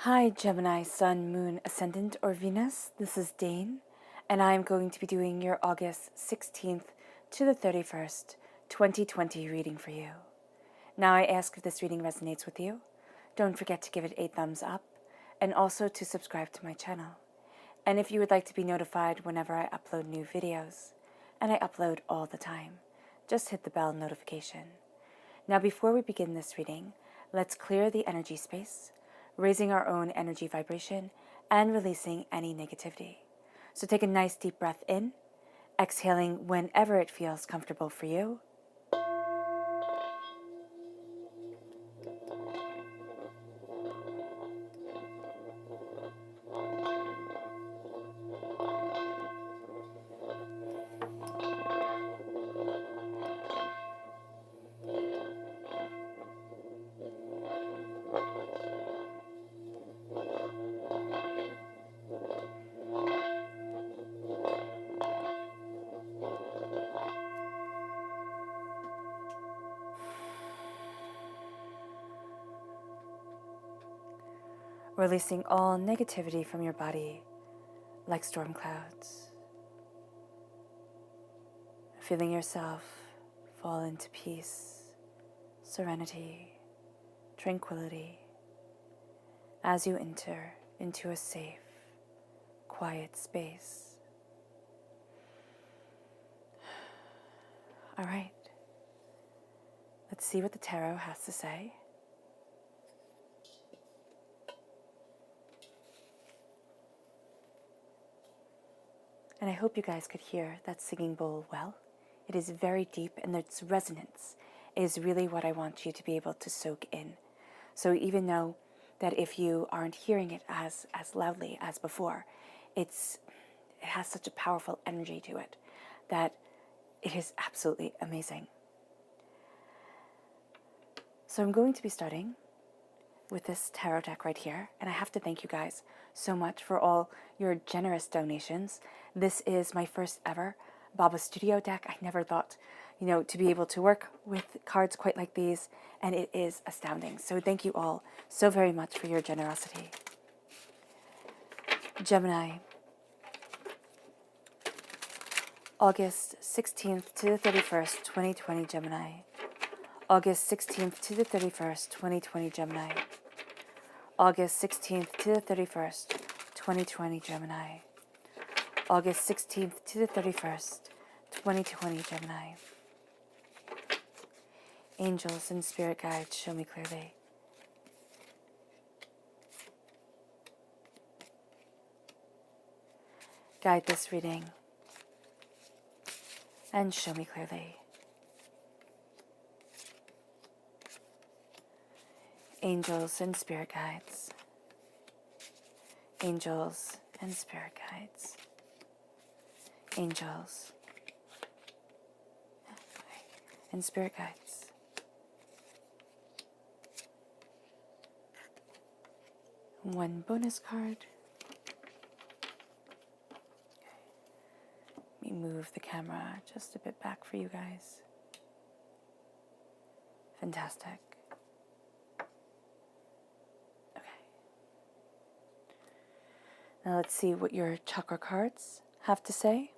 Hi Gemini, Sun, Moon, Ascendant, or Venus. This is Dane, and I am going to be doing your August 16th to the 31st, 2020 reading for you. Now I ask if this reading resonates with you. Don't forget to give it a thumbs up, and also to subscribe to my channel. And if you would like to be notified whenever I upload new videos, and I upload all the time, just hit the bell notification. Now before we begin this reading, let's clear the energy space, raising our own energy vibration and releasing any negativity. So take a nice deep breath in, exhaling whenever it feels comfortable for you. Releasing all negativity from your body like storm clouds. Feeling yourself fall into peace, serenity, tranquility as you enter into a safe, quiet space. All right, let's see what the tarot has to say. And I hope you guys could hear that singing bowl well. It is very deep, and its resonance is really what I want you to be able to soak in. So even though that if you aren't hearing it as loudly as before, it has such a powerful energy to it that it is absolutely amazing. So I'm going to be starting with this tarot deck right here, and I have to thank you guys so much for all your generous donations. This is my first ever Baba Studio deck. I never thought, to be able to work with cards quite like these, and it is astounding. So thank you all so very much for your generosity. Gemini, August 16th to the 31st, 2020, Gemini. August 16th to the 31st, 2020, Gemini. August 16th to the 31st, 2020, Gemini. August 16th to the 31st, 2020, Gemini. Angels and spirit guides, show me clearly. Guide this reading and show me clearly. Angels and spirit guides. Angels and spirit guides. Angels and spirit guides. One bonus card. Let me move the camera just a bit back for you guys. Fantastic. Now let's see what your chakra cards have to say.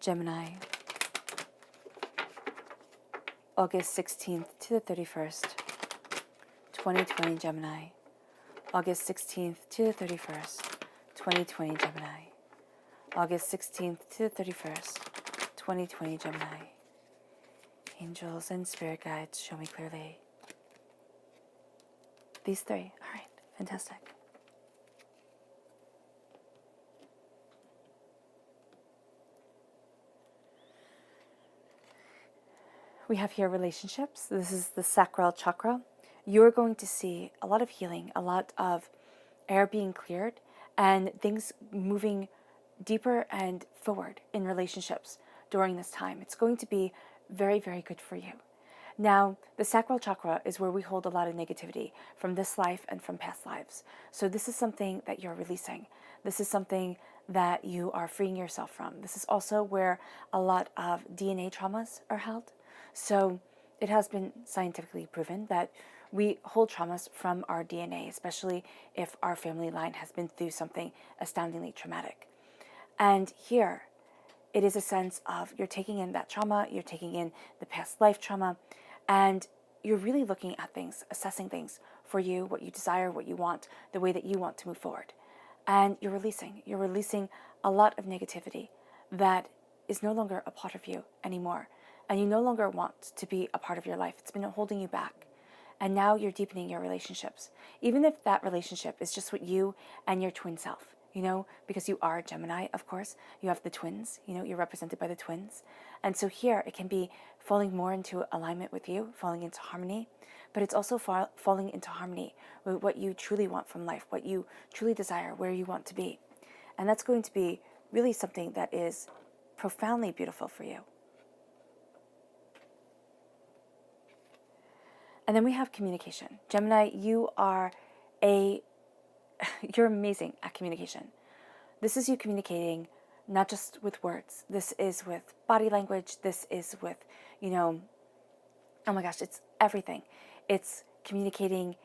Gemini, August 16th to the 31st, 2020, Gemini. August 16th to the 31st, 2020, Gemini. August 16th to the 31st, 2020, Gemini. Angels and spirit guides, show me clearly. These three. All right, fantastic. We have here relationships. This is the sacral chakra. You're going to see a lot of healing, a lot of air being cleared, and things moving deeper and forward in relationships during this time. It's going to be very, very good for you. Now, the sacral chakra is where we hold a lot of negativity from this life and from past lives. So this is something that you're releasing. This is something that you are freeing yourself from. This is also where a lot of DNA traumas are held. So it has been scientifically proven that We hold traumas from our DNA, especially if our family line has been through something astoundingly traumatic. And here, it is a sense of you're taking in that trauma, you're taking in the past life trauma, and you're really looking at things, assessing things for you, what you desire, what you want, the way that you want to move forward. And you're releasing a lot of negativity that is no longer a part of you anymore. And you no longer want to be a part of your life. It's been holding you back. And now you're deepening your relationships. Even if that relationship is just with you and your twin self, because you are Gemini, of course. You have the twins, you're represented by the twins. And so here it can be falling more into alignment with you, falling into harmony, but it's also falling into harmony with what you truly want from life, what you truly desire, where you want to be. And that's going to be really something that is profoundly beautiful for you. And then we have communication. Gemini, you're amazing at communication. This is you communicating not just with words. This is with body language. This is with, oh my gosh, it's everything. It's communicating,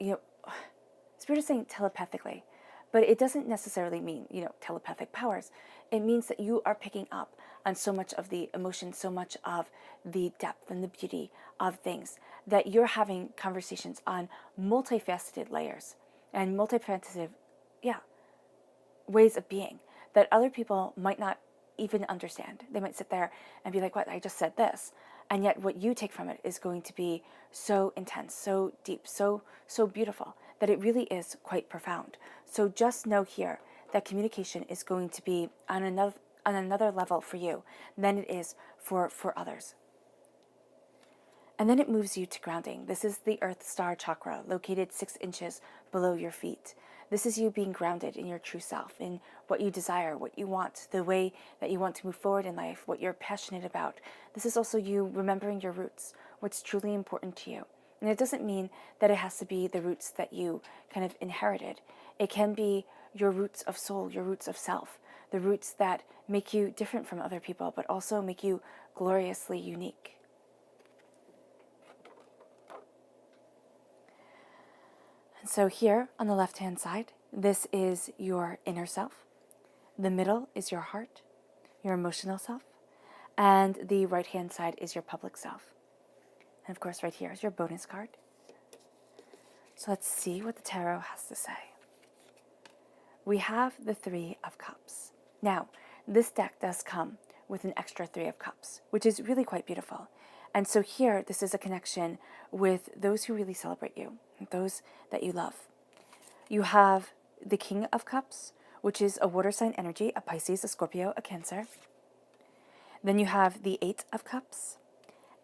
Spirit is saying telepathically, but it doesn't necessarily mean, telepathic powers. It means that you are picking up on so much of the emotion, so much of the depth and the beauty of things, that you're having conversations on multifaceted layers and multifaceted, ways of being that other people might not even understand. They might sit there and be like, what, I just said this. And yet what you take from it is going to be so intense, so deep, so beautiful that it really is quite profound. So just know here that communication is going to be on another level for you than it is for others. And then it moves you to grounding. This is the Earth Star Chakra, located 6 inches below your feet. This is you being grounded in your true self, in what you desire, what you want, the way that you want to move forward in life, what you're passionate about. This is also you remembering your roots, what's truly important to you. And it doesn't mean that it has to be the roots that you kind of inherited. It can be your roots of soul, your roots of self, the roots that make you different from other people, but also make you gloriously unique. And so here on the left-hand side, this is your inner self. The middle is your heart, your emotional self. And the right-hand side is your public self. And of course, right here is your bonus card. So let's see what the tarot has to say. We have the 3 of Cups. Now, this deck does come with an extra 3 of Cups, which is really quite beautiful. And so here, this is a connection with those who really celebrate you, those that you love. You have the King of Cups, which is a water sign energy, a Pisces, a Scorpio, a Cancer. Then you have the 8 of Cups,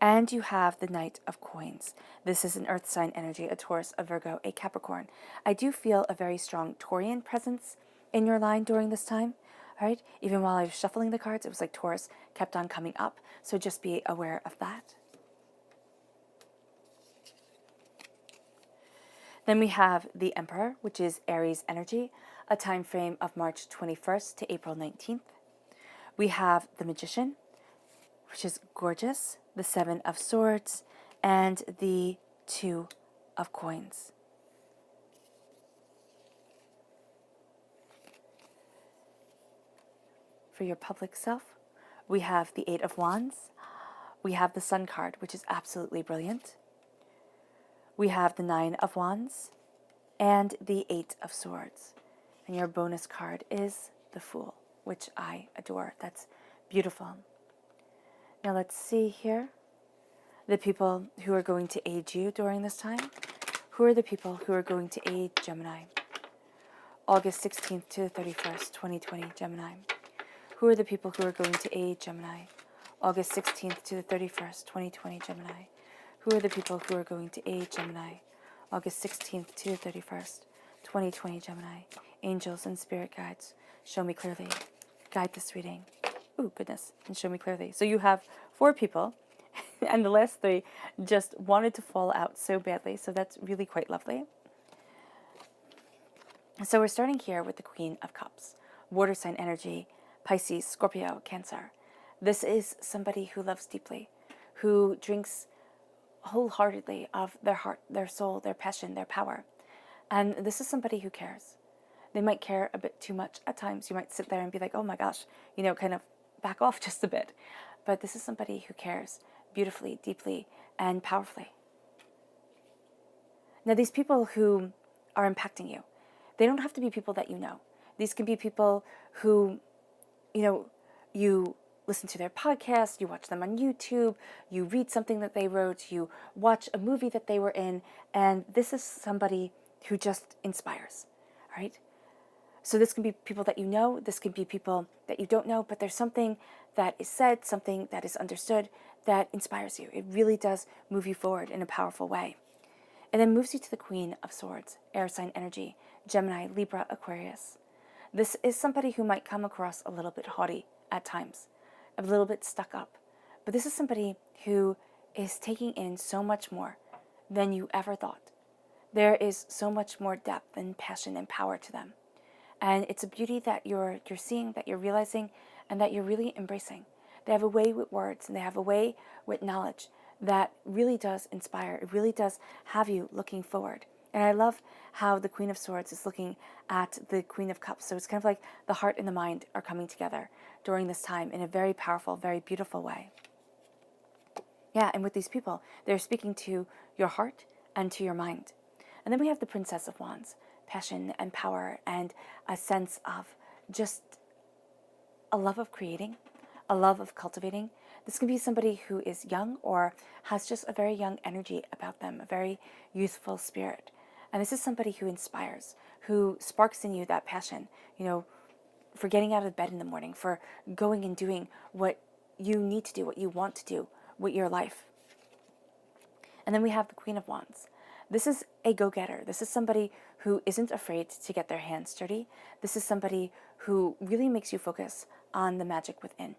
and you have the Knight of Coins. This is an earth sign energy, a Taurus, a Virgo, a Capricorn. I do feel a very strong Taurian presence in your line during this time. All right, even while I was shuffling the cards, it was like Taurus kept on coming up. So just be aware of that. Then we have the Emperor, which is Aries energy, a time frame of March 21st to April 19th. We have the Magician, which is gorgeous, the 7 of Swords, and the 2 of Coins. For your public self, we have the 8 of Wands. We have the Sun card, which is absolutely brilliant. We have the 9 of Wands and the 8 of Swords. And your bonus card is the Fool, which I adore. That's beautiful. Now let's see here. The people who are going to aid you during this time. Who are the people who are going to aid Gemini? August 16th to the 31st, 2020, Gemini. Who are the people who are going to aid Gemini? August 16th to the 31st, 2020, Gemini. Who are the people who are going to aid Gemini? August 16th to the 31st, 2020, Gemini. Angels and spirit guides, show me clearly. Guide this reading. Ooh, goodness. And show me clearly. So you have 4 people, and the last 3 just wanted to fall out so badly. So that's really quite lovely. So we're starting here with the Queen of Cups. Water sign energy, Pisces, Scorpio, Cancer. This is somebody who loves deeply, who drinks wholeheartedly of their heart, their soul, their passion, their power. And this is somebody who cares. They might care a bit too much at times. You might sit there and be like, oh my gosh, kind of back off just a bit. But this is somebody who cares beautifully, deeply, and powerfully. Now, these people who are impacting you, they don't have to be people that you know. These can be people who, you listen to their podcast, you watch them on YouTube, you read something that they wrote, you watch a movie that they were in, and this is somebody who just inspires, right? So this can be people that you know, this can be people that you don't know, but there's something that is said, something that is understood that inspires you. It really does move you forward in a powerful way. And then moves you to the Queen of Swords, air sign energy, Gemini, Libra, Aquarius. This is somebody who might come across a little bit haughty at times, a little bit stuck up. But this is somebody who is taking in so much more than you ever thought. There is so much more depth and passion and power to them. And it's a beauty that you're seeing, that you're realizing, and that you're really embracing. They have a way with words, and they have a way with knowledge that really does inspire. It really does have you looking forward. And I love how the Queen of Swords is looking at the Queen of Cups. So it's kind of like the heart and the mind are coming together during this time in a very powerful, very beautiful way. Yeah, and with these people, they're speaking to your heart and to your mind. And then we have the Princess of Wands, passion and power and a sense of just a love of creating, a love of cultivating. This can be somebody who is young or has just a very young energy about them, a very youthful spirit. And this is somebody who inspires, who sparks in you that passion, for getting out of bed in the morning, for going and doing what you need to do, what you want to do with your life. And then we have the Queen of Wands. This is a go-getter. This is somebody who isn't afraid to get their hands dirty. This is somebody who really makes you focus on the magic within.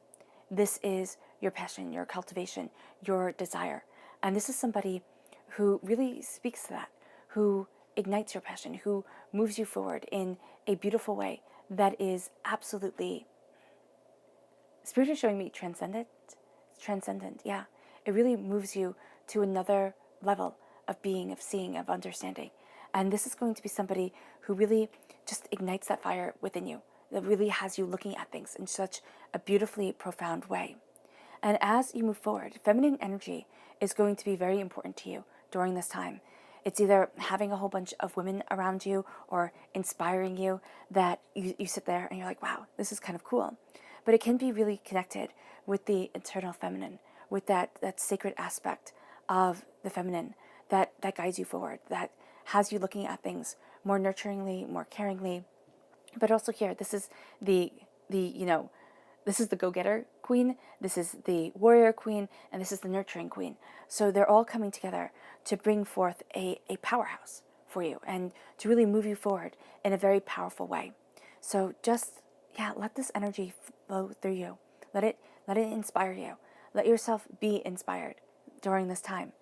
This is your passion, your cultivation, your desire. And this is somebody who really speaks to that, who ignites your passion, who moves you forward in a beautiful way that is absolutely, Spirit is showing me transcendent. Transcendent, yeah. It really moves you to another level of being, of seeing, of understanding. And this is going to be somebody who really just ignites that fire within you, that really has you looking at things in such a beautifully profound way. And as you move forward, feminine energy is going to be very important to you during this time. It's either having a whole bunch of women around you or inspiring you that you sit there and you're like, wow, this is kind of cool. But it can be really connected with the internal feminine, with that sacred aspect of the feminine that guides you forward, that has you looking at things more nurturingly, more caringly. But also here, this is this is the go-getter queen, this is the warrior queen, and this is the nurturing queen. So they're all coming together to bring forth a powerhouse for you and to really move you forward in a very powerful way. So just, let this energy flow through you. Let it inspire you. Let yourself be inspired during this time.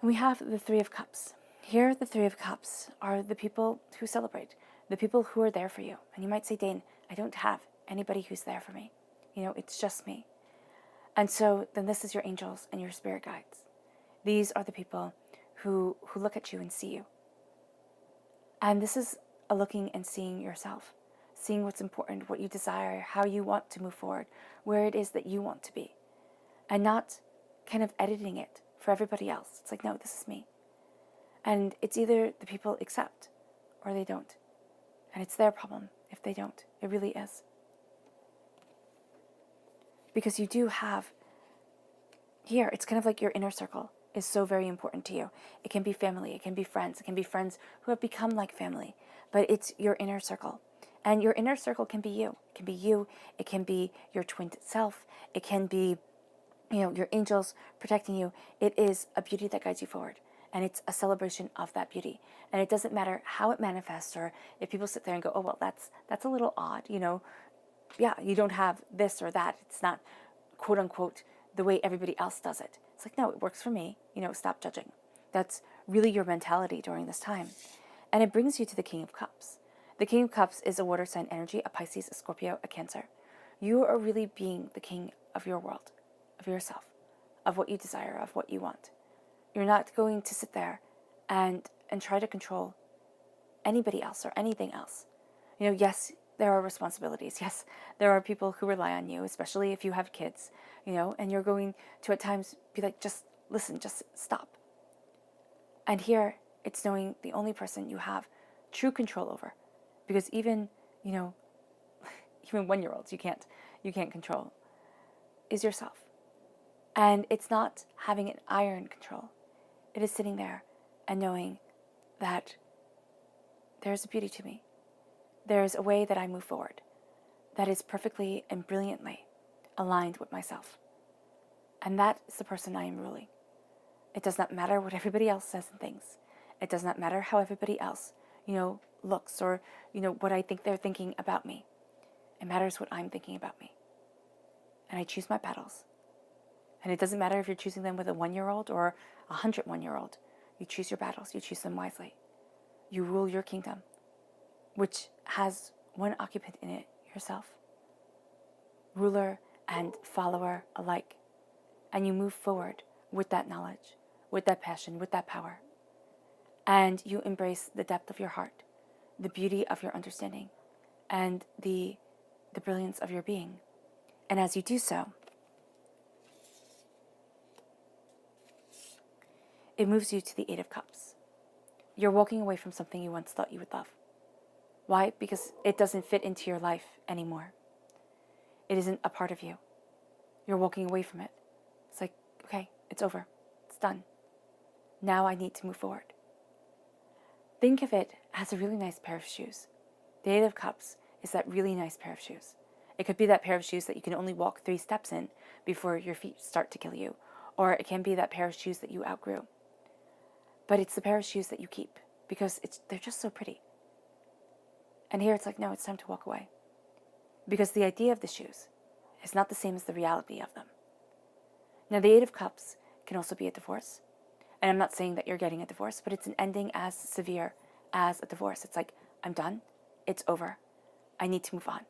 And we have the Three of Cups. Here, the Three of Cups are the people who celebrate, the people who are there for you. And you might say, Dane, I don't have anybody who's there for me. It's just me. And so then this is your angels and your spirit guides. These are the people who look at you and see you. And this is a looking and seeing yourself, seeing what's important, what you desire, how you want to move forward, where it is that you want to be, and not kind of editing it for everybody else. It's like, no, this is me. And it's either the people accept or they don't. And it's their problem if they don't. It really is. Because you do have here, it's kind of like your inner circle is so very important to you. It can be family, it can be friends who have become like family, but it's your inner circle. And your inner circle can be you. It can be you, it can be your twin self, it can be, your angels protecting you. It is a beauty that guides you forward. And it's a celebration of that beauty. And it doesn't matter how it manifests, or if people sit there and go, oh, well, that's a little odd, you don't have this or that. It's not, quote unquote, the way everybody else does it. It's like, no, it works for me. Stop judging. That's really your mentality during this time. And it brings you to the King of Cups. The King of Cups is a water sign energy, a Pisces, a Scorpio, a Cancer. You are really being the king of your world, of yourself, of what you desire, of what you want. You're not going to sit there and try to control anybody else or anything else. Yes, there are responsibilities. Yes, there are people who rely on you, especially if you have kids, and you're going to at times be like, just listen, just stop. And here, it's knowing the only person you have true control over. Because even 1-year-olds you can't control, is yourself. And it's not having an iron control. It is sitting there and knowing that there's a beauty to me. There's a way that I move forward that is perfectly and brilliantly aligned with myself. And that is the person I am ruling. It does not matter what everybody else says and thinks. It does not matter how everybody else, looks or, what I think they're thinking about me. It matters what I'm thinking about me. And I choose my battles. And it doesn't matter if you're choosing them with a 1-year-old or 101-year-old. You choose your battles. You choose them wisely. You rule your kingdom, which has one occupant in it, yourself. Ruler and follower alike. And you move forward with that knowledge, with that passion, with that power. And you embrace the depth of your heart, the beauty of your understanding, and the brilliance of your being. And as you do so, it moves you to the 8 of Cups. You're walking away from something you once thought you would love. Why? Because it doesn't fit into your life anymore. It isn't a part of you. You're walking away from it. It's like, okay, it's over. It's done. Now I need to move forward. Think of it as a really nice pair of shoes. The 8 of Cups is that really nice pair of shoes. It could be that pair of shoes that you can only walk 3 steps in before your feet start to kill you. Or it can be that pair of shoes that you outgrew. But it's the pair of shoes that you keep because they're just so pretty. And here it's like, no, it's time to walk away. Because the idea of the shoes is not the same as the reality of them. Now, the 8 of Cups can also be a divorce. And I'm not saying that you're getting a divorce, but it's an ending as severe as a divorce. It's like, I'm done. It's over. I need to move on.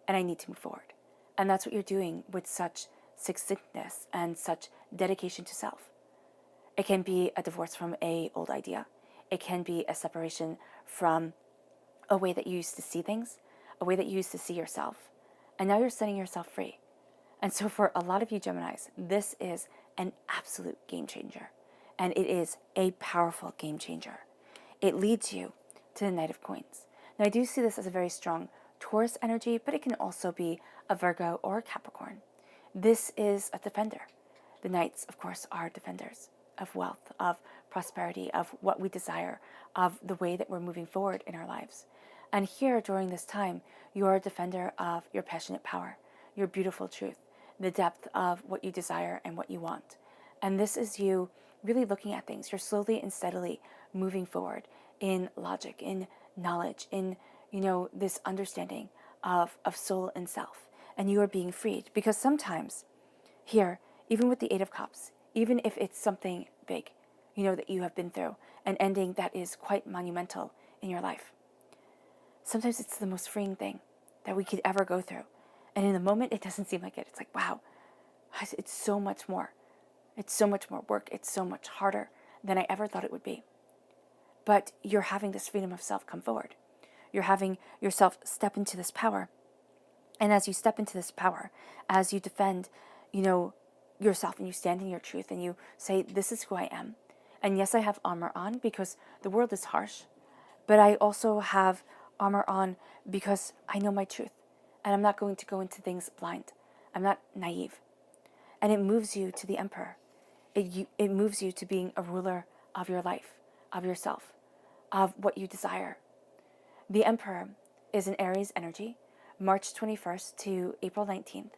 And I need to move forward. And that's what you're doing with such succinctness and such dedication to self. It can be a divorce from an old idea. It can be a separation from a way that you used to see things, a way that you used to see yourself. And now you're setting yourself free. And so for a lot of you Geminis, this is an absolute game changer. And it is a powerful game changer. It leads you to the Knight of Coins. Now I do see this as a very strong Taurus energy, but it can also be a Virgo or a Capricorn. This is a defender. The Knights, of course, are defenders of wealth, of prosperity, of what we desire, of the way that we're moving forward in our lives. And here, during this time, you are a defender of your passionate power, your beautiful truth, the depth of what you desire and what you want. And this is you really looking at things. You're slowly and steadily moving forward in logic, in knowledge, in, this understanding of soul and self. And you are being freed. Because sometimes, here, even with the 8 of Cups, even if it's something big, that you have been through, an ending that is quite monumental in your life, sometimes it's the most freeing thing that we could ever go through. And in the moment, it doesn't seem like it. It's like, wow, it's so much more. It's so much more work. It's so much harder than I ever thought it would be. But you're having this freedom of self come forward. You're having yourself step into this power. And as you step into this power, as you defend, yourself and you stand in your truth and you say, this is who I am. And yes, I have armor on because the world is harsh, but I also have armor on because I know my truth and I'm not going to go into things blind. I'm not naive. And it moves you to the Emperor. It moves you to being a ruler of your life, of yourself, of what you desire. The Emperor is an Aries energy, March 21st to April 19th.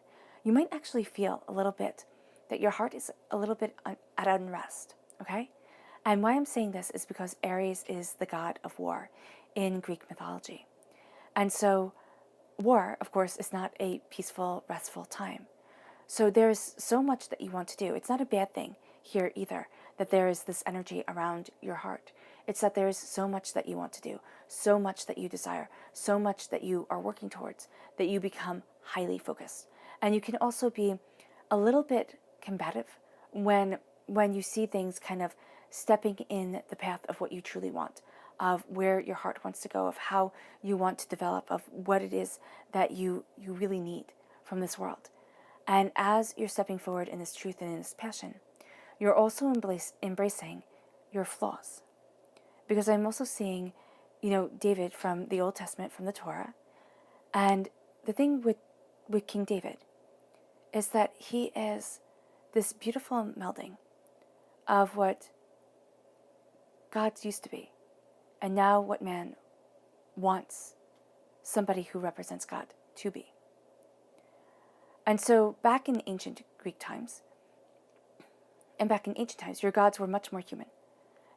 You might actually feel a little bit that your heart is a little bit at unrest, okay? And why I'm saying this is because Aries is the god of war in Greek mythology. And so war, of course, is not a peaceful, restful time. So there's so much that you want to do. It's not a bad thing here either, that there is this energy around your heart. It's that there's so much that you want to do, so much that you desire, so much that you are working towards, that you become highly focused. And you can also be a little bit combative when you see things kind of stepping in the path of what you truly want, of where your heart wants to go, of how you want to develop, of what it is that you really need from this world. And as you're stepping forward in this truth and in this passion, you're also embracing your flaws. Because I'm also seeing, David from the Old Testament, from the Torah. And the thing with King David is that he is this beautiful melding of what God used to be, and now what man wants somebody who represents God to be. And so back in ancient Greek times, your gods were much more human.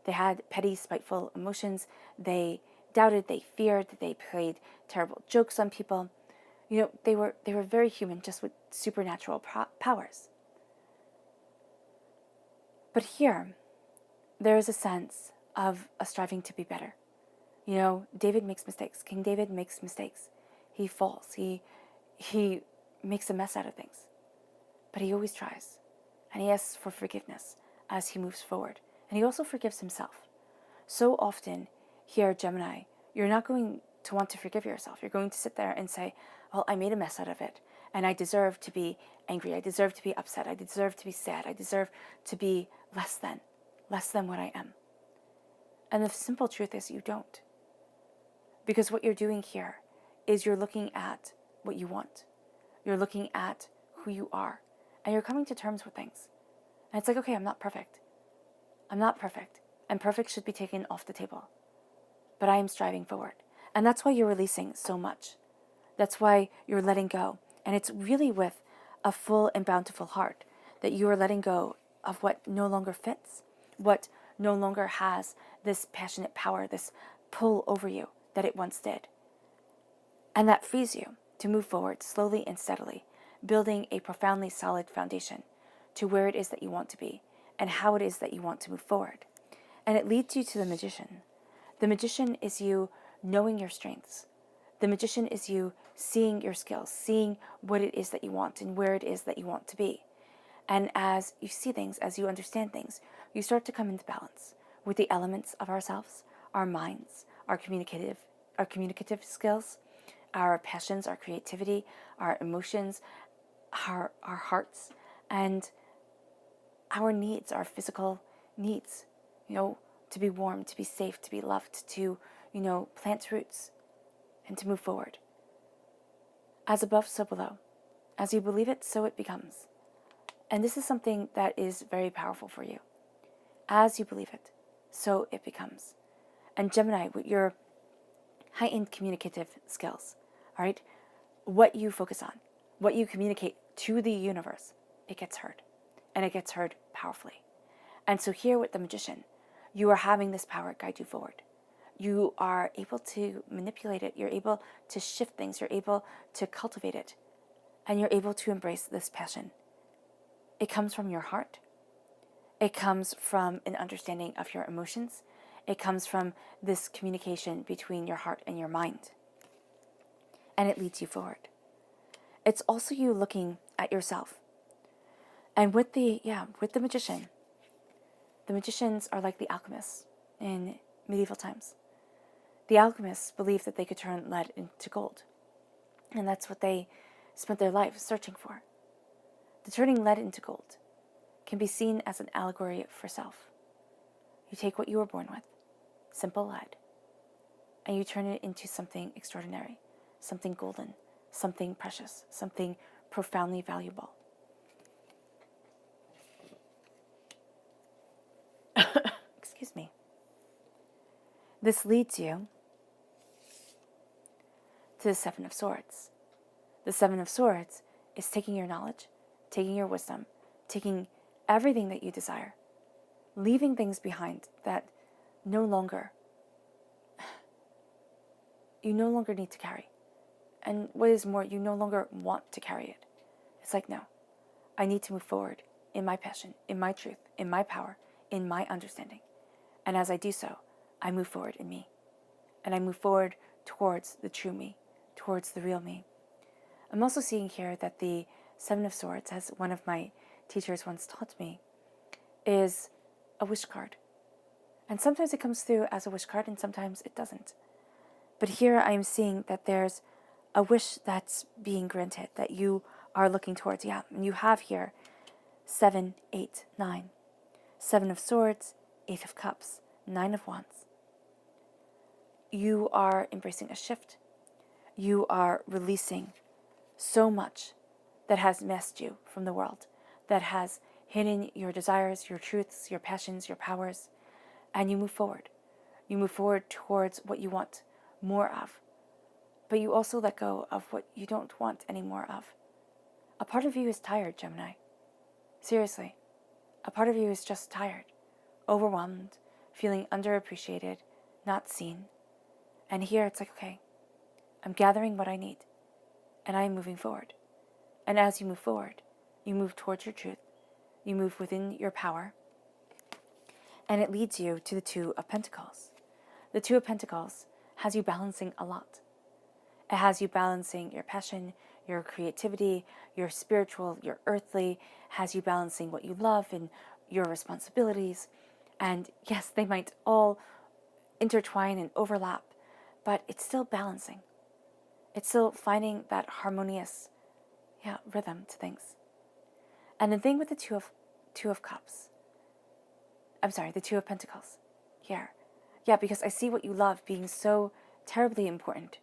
They had petty, spiteful emotions. They doubted, they feared, they played terrible jokes on people. They were very human, just with supernatural powers. But here, there is a sense of a striving to be better. David makes mistakes. King David makes mistakes. He falls. He makes a mess out of things. But he always tries. And he asks for forgiveness as he moves forward. And he also forgives himself. So often, here, Gemini, you're not going to want to forgive yourself. You're going to sit there and say, well, I made a mess out of it. And I deserve to be angry. I deserve to be upset. I deserve to be sad. I deserve to be less than what I am. And the simple truth is you don't. Because what you're doing here is you're looking at what you want. You're looking at who you are. And you're coming to terms with things. And it's like, okay, I'm not perfect. I'm not perfect. And perfect should be taken off the table. But I am striving forward. And that's why you're releasing so much. That's why you're letting go. And it's really with a full and bountiful heart that you are letting go of what no longer fits, what no longer has this passionate power, this pull over you that it once did. And that frees you to move forward slowly and steadily, building a profoundly solid foundation to where it is that you want to be and how it is that you want to move forward. And it leads you to the magician. The magician is you knowing your strengths. The magician is you seeing your skills, seeing what it is that you want and where it is that you want to be. And as you see things, as you understand things, you start to come into balance with the elements of ourselves, our minds, our communicative skills, our passions, our creativity, our emotions, our hearts, and our needs, our physical needs, to be warm, to be safe, to be loved, to, plant roots and to move forward. As above, so below. As you believe it, so it becomes. And this is something that is very powerful for you. As you believe it, so it becomes. And Gemini, with your heightened communicative skills, all right, what you focus on, what you communicate to the universe, it gets heard. And it gets heard powerfully. And so here with the magician, you are having this power guide you forward. You are able to manipulate it. You're able to shift things. You're able to cultivate it. And you're able to embrace this passion. It comes from your heart. It comes from an understanding of your emotions. It comes from this communication between your heart and your mind. And it leads you forward. It's also you looking at yourself. And with the magician, the magicians are like the alchemists in medieval times. The alchemists believed that they could turn lead into gold. And that's what they spent their lives searching for. The turning lead into gold can be seen as an allegory for self. You take what you were born with, simple lead, and you turn it into something extraordinary, something golden, something precious, something profoundly valuable. Excuse me. This leads you to the Seven of Swords. The Seven of Swords is taking your knowledge, taking your wisdom, taking everything that you desire, leaving things behind that you no longer need to carry. And what is more, you no longer want to carry it. It's like, no, I need to move forward in my passion, in my truth, in my power, in my understanding. And as I do so, I move forward in me. And I move forward towards the true me, towards the real me. I'm also seeing here that the Seven of Swords, as one of my teachers once taught me, is a wish card. And sometimes it comes through as a wish card and sometimes it doesn't. But here I am seeing that there's a wish that's being granted, that you are looking towards. Yeah, and you have here 7, 8, 9. 7 of Swords, 8 of Cups, 9 of Wands. You are embracing a shift. You are releasing so much that has messed you from the world, that has hidden your desires, your truths, your passions, your powers, and you move forward. You move forward towards what you want more of, but you also let go of what you don't want any more of. A part of you is tired, Gemini. Seriously, a part of you is just tired, overwhelmed, feeling underappreciated, not seen. And here it's like, okay, I'm gathering what I need, and I am moving forward. And as you move forward, you move towards your truth, you move within your power, and it leads you to the Two of Pentacles. The Two of Pentacles has you balancing a lot. It has you balancing your passion, your creativity, your spiritual, your earthly, has you balancing what you love and your responsibilities. And yes, they might all intertwine and overlap, but it's still balancing. It's still finding that harmonious rhythm to things. And the thing with the Two of Cups, the Two of Pentacles here. Yeah, because I see what you love being so terribly important.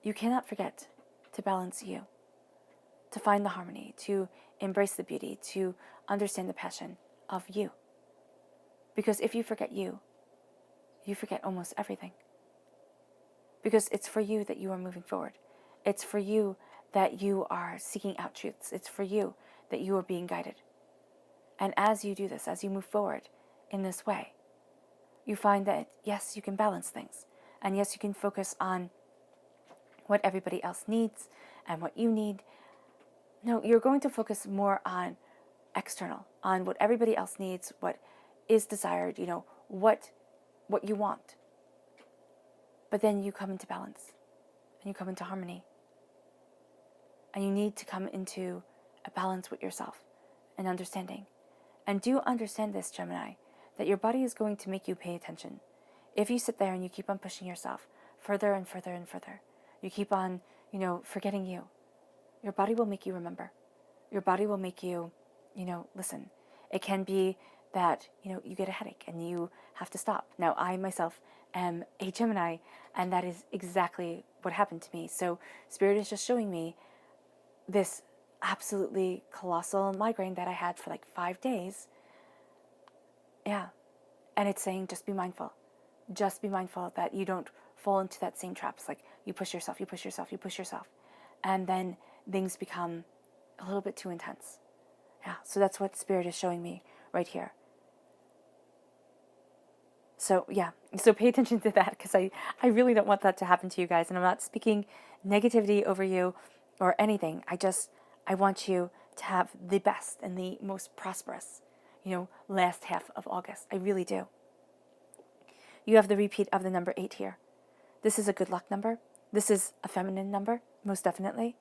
You cannot forget to balance you, to find the harmony, to embrace the beauty, to understand the passion of you. Because if you forget you forget almost everything. Because it's for you that you are moving forward. It's for you that you are seeking out truths. It's for you that you are being guided. And as you do this, as you move forward in this way, you find that, yes, you can balance things. And yes, you can focus on what everybody else needs and what you need. No, you're going to focus more on external, on what everybody else needs, what is desired, what you want. But then you come into balance and you come into harmony. And you need to come into a balance with yourself and understanding. And do understand this, Gemini, that your body is going to make you pay attention. If you sit there and you keep on pushing yourself further and further and further, you keep on, forgetting you, your body will make you remember. Your body will make you, listen. It can be that, you get a headache and you have to stop. Now, I myself am a Gemini, and that is exactly what happened to me. So Spirit is just showing me this absolutely colossal migraine that I had for like 5 days. Yeah. And it's saying, just be mindful. Just be mindful that you don't fall into that same trap. It's like you push yourself, you push yourself, you push yourself. And then things become a little bit too intense. Yeah. So that's what Spirit is showing me right here. So yeah, so pay attention to that, because I really don't want that to happen to you guys. And I'm not speaking negativity over you or anything. I want you to have the best and the most prosperous, last half of August. I really do. You have the repeat of the number 8 here. This is a good luck number. This is a feminine number, most definitely.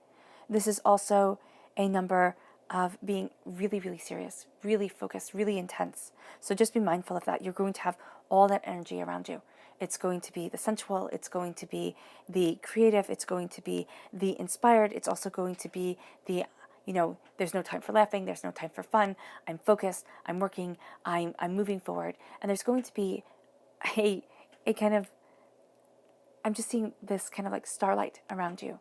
This is also a number of being really, really serious, really focused, really intense. So just be mindful of that. You're going to have all that energy around you. It's going to be the sensual, it's going to be the creative, it's going to be the inspired, it's also going to be the, there's no time for laughing, there's no time for fun. I'm focused, I'm working, I'm moving forward. And there's going to be a kind of, I'm just seeing this kind of like starlight around you.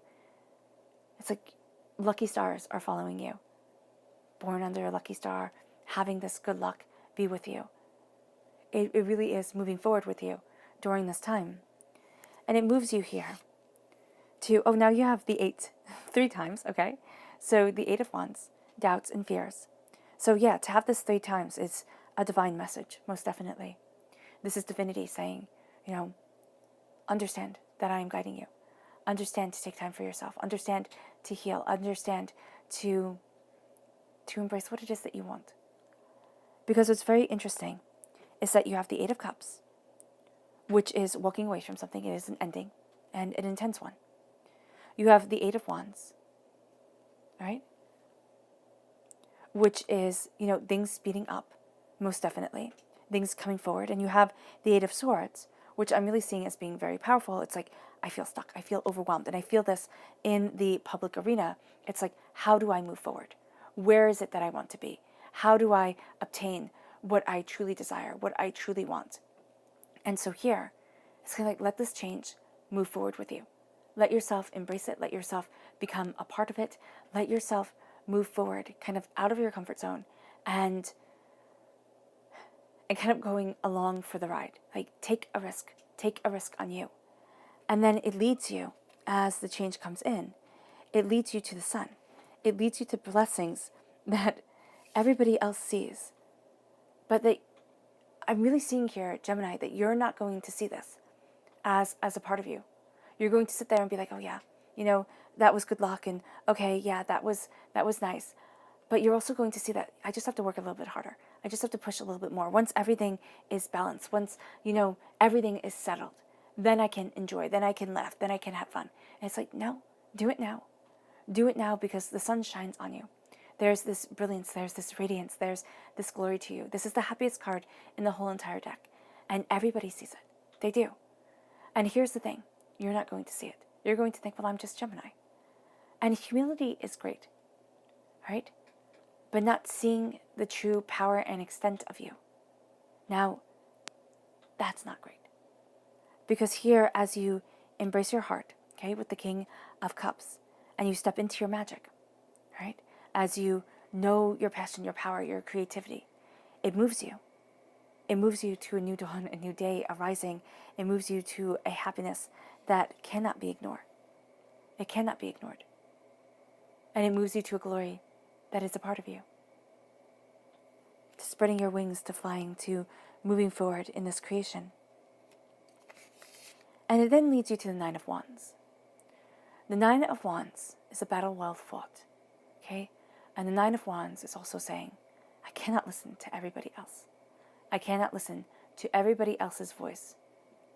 It's like lucky stars are following you. Born under a lucky star, having this good luck be with you. It really is moving forward with you during this time. And it moves you here to, now you have the 8 3 times, okay? So the 8 of Wands, doubts and fears. So yeah, to have this 3 times is a divine message, most definitely. This is divinity saying, understand that I am guiding you. Understand to take time for yourself. Understand to heal. Understand to embrace what it is that you want. Because what's very interesting is that you have the 8 of Cups, which is walking away from something. It is an ending, and an intense one. You have the 8 of Wands, right? Which is, things speeding up. most definitely. Things coming forward. And you have the Eight of Swords, which I'm really seeing as being very powerful. It's like, I feel stuck. I feel overwhelmed. And I feel this in the public arena. It's like, how do I move forward? Where is it that I want to be? How do I obtain what I truly desire, what I truly want? And so here, it's kind of like, let this change move forward with you. Let yourself embrace it. Let yourself become a part of it. Let yourself move forward, kind of out of your comfort zone and kind of going along for the ride. Like, take a risk on you. And then it leads you, as the change comes in, it leads you to the sun. It leads you to blessings that everybody else sees. But that I'm really seeing here, Gemini, that you're not going to see this as a part of you. You're going to sit there and be like, oh yeah, that was good luck, and okay, yeah, that was nice. But you're also going to see that I just have to work a little bit harder. I just have to push a little bit more. Once everything is balanced, once, everything is settled, then I can enjoy, then I can laugh, then I can have fun. And it's like, no, do it now. Do it now, because the sun shines on you. There's this brilliance, there's this radiance, there's this glory to you. This is the happiest card in the whole entire deck. And everybody sees it. They do. And here's the thing. You're not going to see it. You're going to think, well, I'm just Gemini. And humility is great, right? But not seeing the true power and extent of you. Now, that's not great. Because here, as you embrace your heart, okay, with the King of Cups, and you step into your magic, right? As you know your passion, your power, your creativity, it moves you. It moves you to a new dawn, a new day, a rising. It moves you to a happiness that cannot be ignored. It cannot be ignored. And it moves you to a glory that is a part of you. To spreading your wings, to flying, to moving forward in this creation. And it then leads you to the Nine of Wands. The Nine of Wands is a battle well fought. Okay? And the Nine of Wands is also saying, I cannot listen to everybody else. I cannot listen to everybody else's voice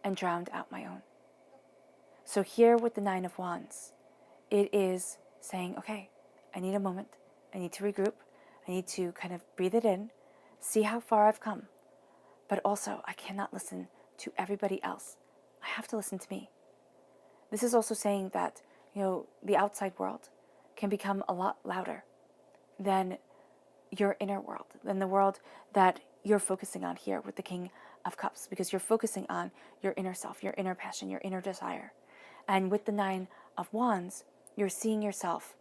and drown out my own. So here with the Nine of Wands, it is saying, okay, I need a moment. I need to regroup. I need to kind of breathe it in, see how far I've come. But also, I cannot listen to everybody else. I have to listen to me. This is also saying that, the outside world can become a lot louder than your inner world, than the world that you're focusing on here with the King of Cups, because you're focusing on your inner self, your inner passion, your inner desire. And with the Nine of Wands, you're seeing yourself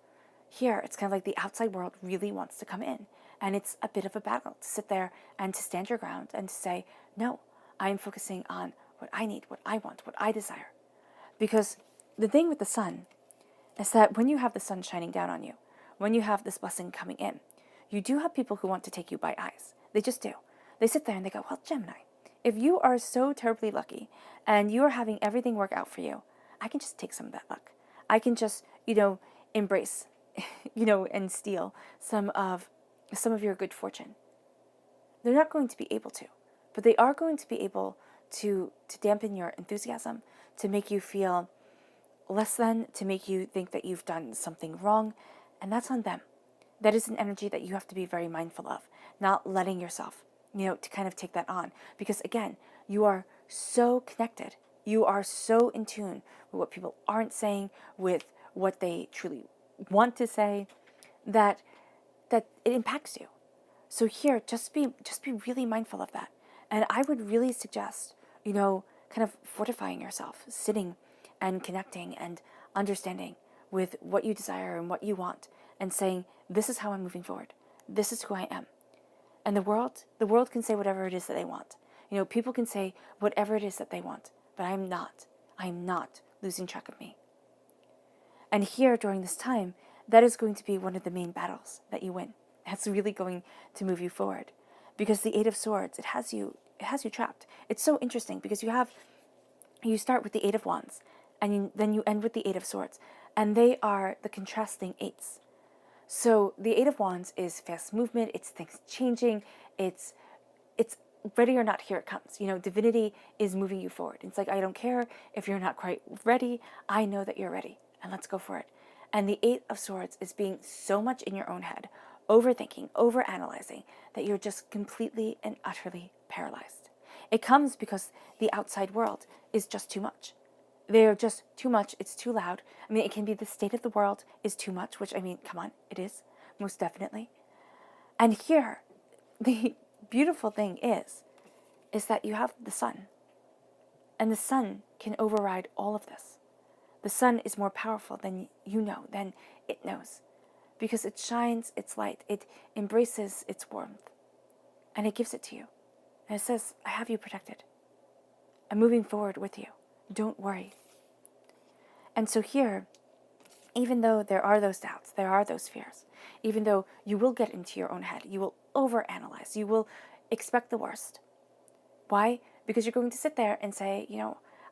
here. It's kind of like the outside world really wants to come in. And it's a bit of a battle to sit there and to stand your ground and to say, no, I'm focusing on what I need, what I want, what I desire. Because the thing with the sun is that when you have the sun shining down on you, when you have this blessing coming in, you do have people who want to take you by eyes. They just do. They sit there and they go, well, Gemini, if you are so terribly lucky and you are having everything work out for you, I can just take some of that luck. I can just, embrace, and steal some of your good fortune. They're not going to be able to, but they are going to be able to dampen your enthusiasm, to make you feel less than, to make you think that you've done something wrong, and that's on them. That is an energy that you have to be very mindful of, not letting yourself, to kind of take that on. Because again, you are so connected. You are so in tune with what people aren't saying, with what they truly want to say, that it impacts you. So here, just be really mindful of that. And I would really suggest, kind of fortifying yourself, sitting and connecting and understanding with what you desire and what you want, and saying, this is how I'm moving forward. This is who I am. And the world can say whatever it is that they want. People can say whatever it is that they want, but I'm not losing track of me. And here, during this time, that is going to be one of the main battles that you win. That's really going to move you forward. Because the Eight of Swords, it has you trapped. It's so interesting because you start with the Eight of Wands, and then you end with the Eight of Swords. And they are the contrasting eights. So the Eight of Wands is fast movement, it's things changing, it's ready or not, here it comes. Divinity is moving you forward. It's like, I don't care if you're not quite ready, I know that you're ready, and let's go for it. And the Eight of Swords is being so much in your own head, overthinking, overanalyzing, that you're just completely and utterly paralyzed. It comes because the outside world is just too much. They're just too much. It's too loud. I mean, it can be the state of the world is too much, which, I mean, come on, it is, most definitely. And here, the beautiful thing is that you have the sun. And the sun can override all of this. The sun is more powerful than you know, than it knows. Because it shines its light. It embraces its warmth. And it gives it to you. And it says, I have you protected. I'm moving forward with you. Don't worry. And so here, even though there are those doubts, there are those fears, even though you will get into your own head, you will overanalyze, you will expect the worst. Why? Because you're going to sit there and say,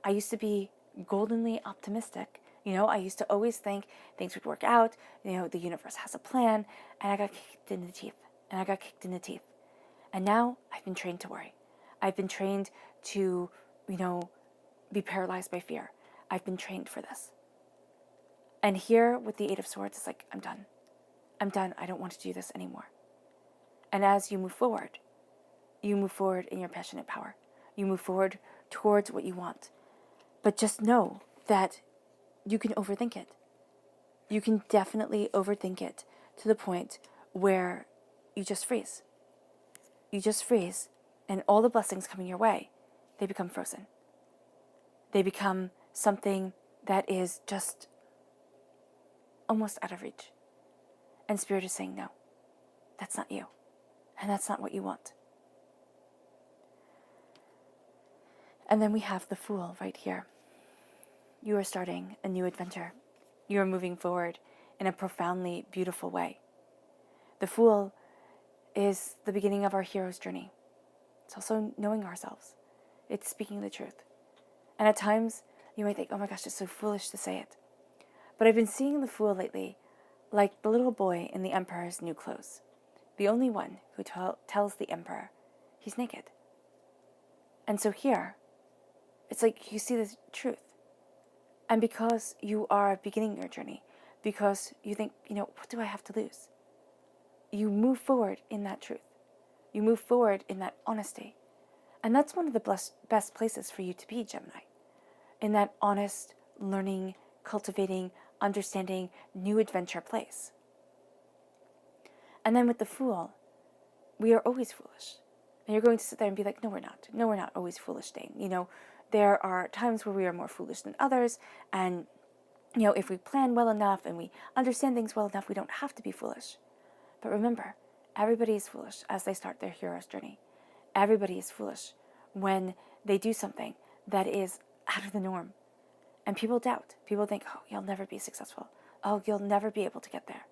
I used to be goldenly optimistic. I used to always think things would work out. The universe has a plan. And I got kicked in the teeth. And now I've been trained to worry. I've been trained to, be paralyzed by fear. I've been trained for this. And here with the Eight of Swords, it's like, I'm done. I don't want to do this anymore. And as you move forward in your passionate power. You move forward towards what you want. But just know that you can overthink it. You can definitely overthink it to the point where you just freeze. You just freeze, and all the blessings coming your way, they become frozen. They become something that is just almost out of reach. And Spirit is saying, no, that's not you. And that's not what you want. And then we have the Fool right here. You are starting a new adventure. You are moving forward in a profoundly beautiful way. The Fool is the beginning of our hero's journey. It's also knowing ourselves. It's speaking the truth. And at times, you might think, oh my gosh, it's so foolish to say it. But I've been seeing the Fool lately like the little boy in the Emperor's new clothes. The only one who tells the Emperor he's naked. And so here, it's like you see the truth. And because you are beginning your journey, because you think, what do I have to lose? You move forward in that truth. You move forward in that honesty. And that's one of the best places for you to be, Gemini. In that honest, learning, cultivating, understanding, new adventure place. And then with the Fool, we are always foolish. And you're going to sit there and be like, no, we're not. No, we're not always foolish, Dane. There are times where we are more foolish than others. And, if we plan well enough and we understand things well enough, we don't have to be foolish. But remember, everybody is foolish as they start their hero's journey. Everybody is foolish when they do something that is out of the norm. And people doubt. People think, oh, you'll never be successful. Oh, you'll never be able to get there.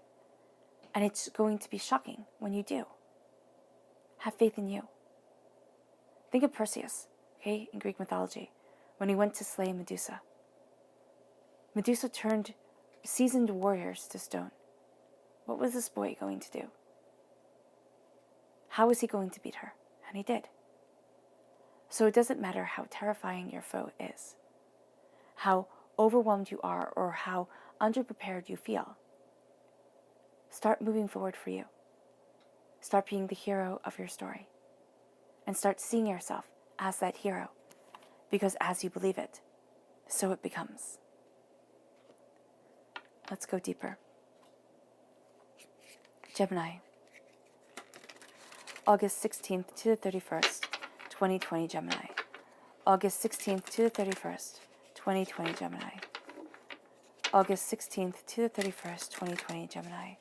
And it's going to be shocking when you do. Have faith in you. Think of Perseus, okay, in Greek mythology, when he went to slay Medusa. Medusa turned seasoned warriors to stone. What was this boy going to do? How was he going to beat her? And he did. So it doesn't matter how terrifying your foe is, how overwhelmed you are, or how underprepared you feel. Start moving forward for you. Start being the hero of your story. And start seeing yourself as that hero. Because as you believe it, so it becomes. Let's go deeper. Gemini. August 16th to the 31st, 2020 Gemini. August 16th to the 31st, 2020 Gemini. August 16th to the 31st, 2020 Gemini.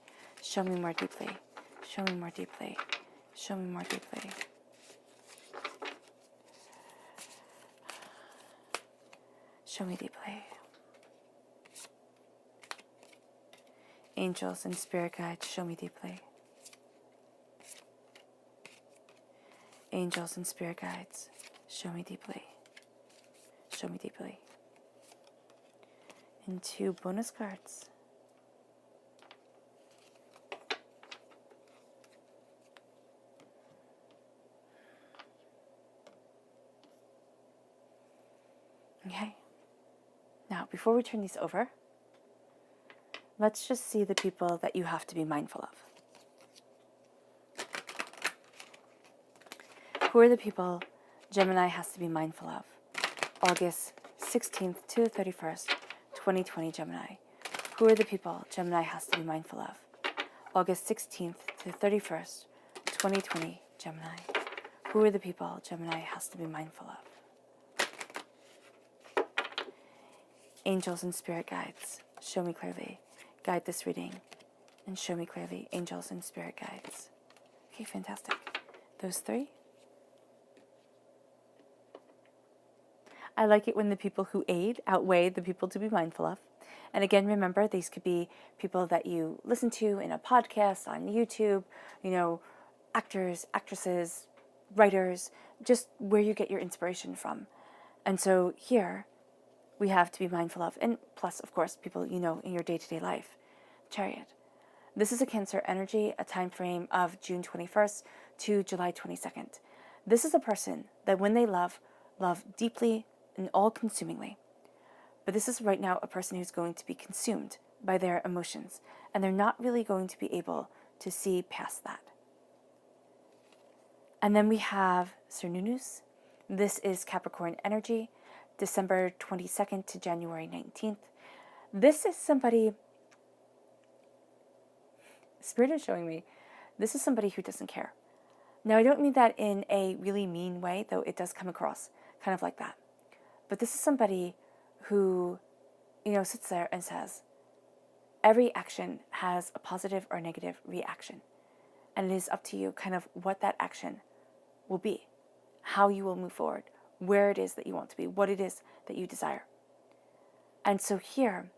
Show me more deeply. Show me more deeply. Show me more deeply. Show me deeply. Angels and spirit guides, show me deeply. Angels and spirit guides, show me deeply. Show me deeply. And 2 bonus cards. Okay. Now, before we turn these over, let's just see the people that you have to be mindful of. Who are the people Gemini has to be mindful of? August 16th to the 31st, 2020 Gemini. Who are the people Gemini has to be mindful of? August 16th to the 31st, 2020 Gemini. Who are the people Gemini has to be mindful of? Angels and spirit guides, show me clearly. Guide this reading and show me clearly. Angels and spirit guides. Okay, fantastic. Those three. I like it when the people who aid outweigh the people to be mindful of. And again, remember, these could be people that you listen to in a podcast, on YouTube, actors, actresses, writers, just where you get your inspiration from. And so here we have to be mindful of, and plus, of course, people in your day-to-day life. Chariot. This is a Cancer energy, a time frame of June 21st to July 22nd. This is a person that when they love deeply and all-consumingly. But this is right now a person who's going to be consumed by their emotions, and they're not really going to be able to see past that. And then we have Cernunnos. This is Capricorn energy, December 22nd to January 19th. This is somebody, Spirit is showing me, this is somebody who doesn't care. Now, I don't mean that in a really mean way, though it does come across kind of like that. But this is somebody who, sits there and says, every action has a positive or negative reaction. And it is up to you kind of what that action will be, how you will move forward, where it is that you want to be, what it is that you desire. And so here,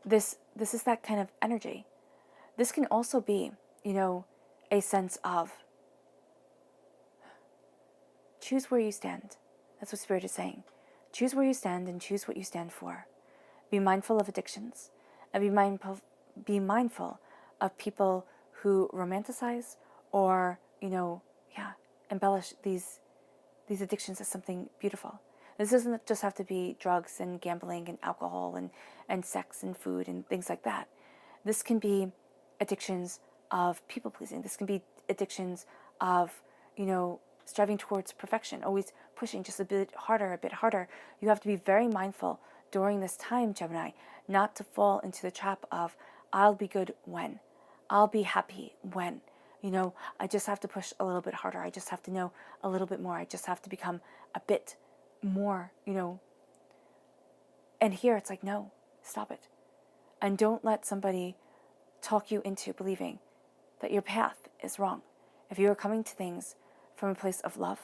this is that kind of energy. This can also be, a sense of choose where you stand. That's what Spirit is saying. Choose where you stand and choose what you stand for. Be mindful of addictions, and be mindful of people who romanticize or, embellish these addictions as something beautiful. This doesn't just have to be drugs and gambling and alcohol and sex and food and things like that. This can be addictions of people pleasing. This can be addictions of, striving towards perfection, always pushing just a bit harder. You have to be very mindful during this time, Gemini, not to fall into the trap of, I'll be good when, I'll be happy when, I just have to push a little bit harder. I just have to know a little bit more. I just have to become a bit more, And here it's like, no, stop it. And don't let somebody talk you into believing that your path is wrong. If you are coming to things from a place of love,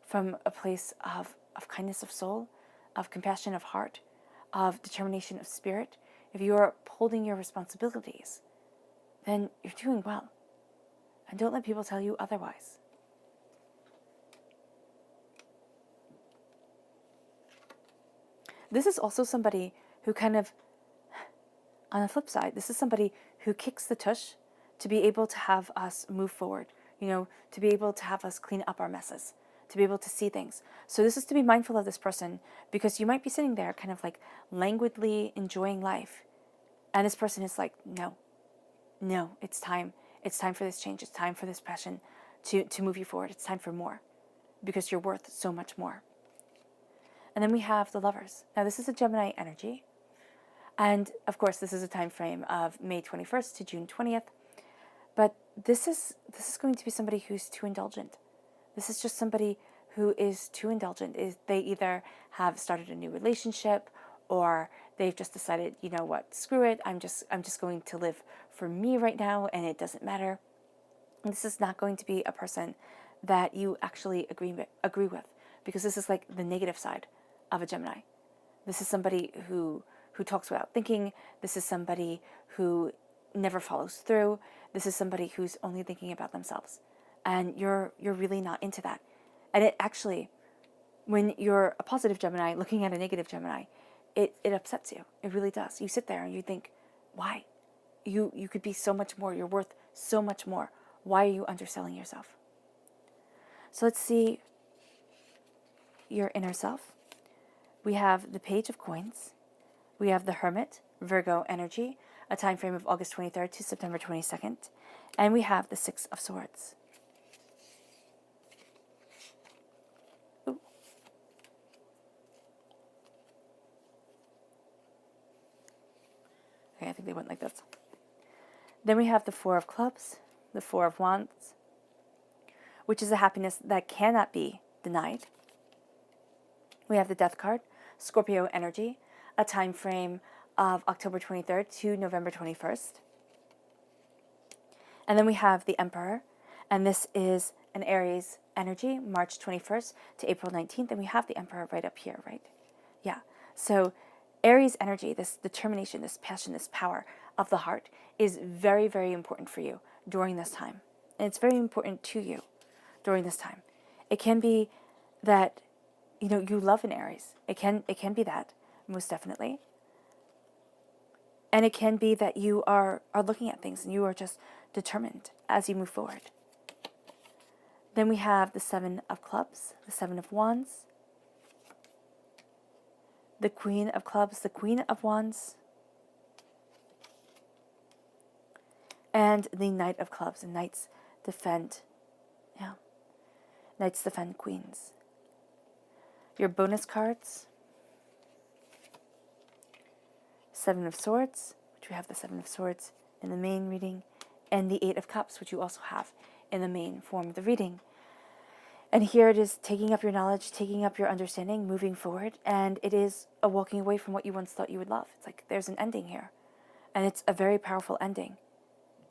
from a place of kindness of soul, of compassion of heart, of determination of spirit, if you are upholding your responsibilities, then you're doing well. And don't let people tell you otherwise. This is also somebody who kind of, on the flip side, this is somebody who kicks the tush to be able to have us move forward, to be able to have us clean up our messes, to be able to see things. So this is to be mindful of this person, because you might be sitting there kind of like languidly enjoying life. And this person is like, no, it's time. It's time for this change. It's time for this passion to move you forward. It's time for more, because you're worth so much more. And then we have the Lovers. Now this is a Gemini energy. And of course, this is a time frame of May 21st to June 20th. But this is going to be somebody who's too indulgent. This is just somebody who is too indulgent. They either have started a new relationship, or they've just decided, you know what, screw it. I'm just going to live for me right now, and it doesn't matter. And this is not going to be a person that you actually agree with, because this is like the negative side of a Gemini. This is somebody who talks without thinking. This is somebody who never follows through. This is somebody who's only thinking about themselves. And you're really not into that. And it actually, when you're a positive Gemini looking at a negative Gemini, it upsets you. It really does. You sit there and you think, why? You could be so much more. You're worth so much more. Why are you underselling yourself? So let's see your inner self. We have the Page of Coins. We have the Hermit, Virgo energy, a time frame of August 23rd to September 22nd. And we have the Six of Swords. Okay, I think they went like this. Then we have the Four of Clubs, the Four of Wands, which is a happiness that cannot be denied. We have the Death card, Scorpio energy, a time frame of October 23rd to November 21st. And then we have the Emperor, and this is an Aries energy, March 21st to April 19th, and we have the Emperor right up here, right? Yeah. So Aries energy, this determination, this passion, this power of the heart is very, very important for you during this time. And it's very important to you during this time. It can be that, you love an Aries. It can be that, most definitely. And it can be that you are looking at things and you are just determined as you move forward. Then we have the Seven of Clubs, the Seven of Wands, the Queen of Clubs, the Queen of Wands, and the Knight of Clubs. And Knights defend, Knights defend queens. Your bonus cards, Seven of Swords, which we have the Seven of Swords in the main reading, and the Eight of Cups, which you also have in the main form of the reading. And here it is taking up your knowledge, taking up your understanding, moving forward, and it is a walking away from what you once thought you would love. It's like there's an ending here, and it's a very powerful ending.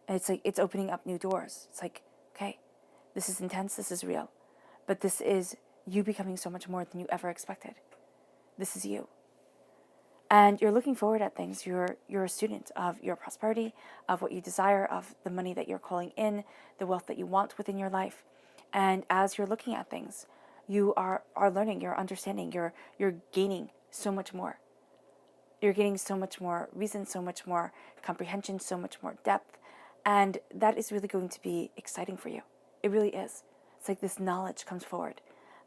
And it's like it's opening up new doors. It's like, okay, this is intense, this is real, but this is you becoming so much more than you ever expected. This is you. And you're looking forward at things. You're a student of your prosperity, of what you desire, of the money that you're calling in, the wealth that you want within your life. And as you're looking at things, you are learning, you're understanding, you're gaining so much more. You're gaining so much more reason, so much more comprehension, so much more depth. And that is really going to be exciting for you. It really is. It's like this knowledge comes forward.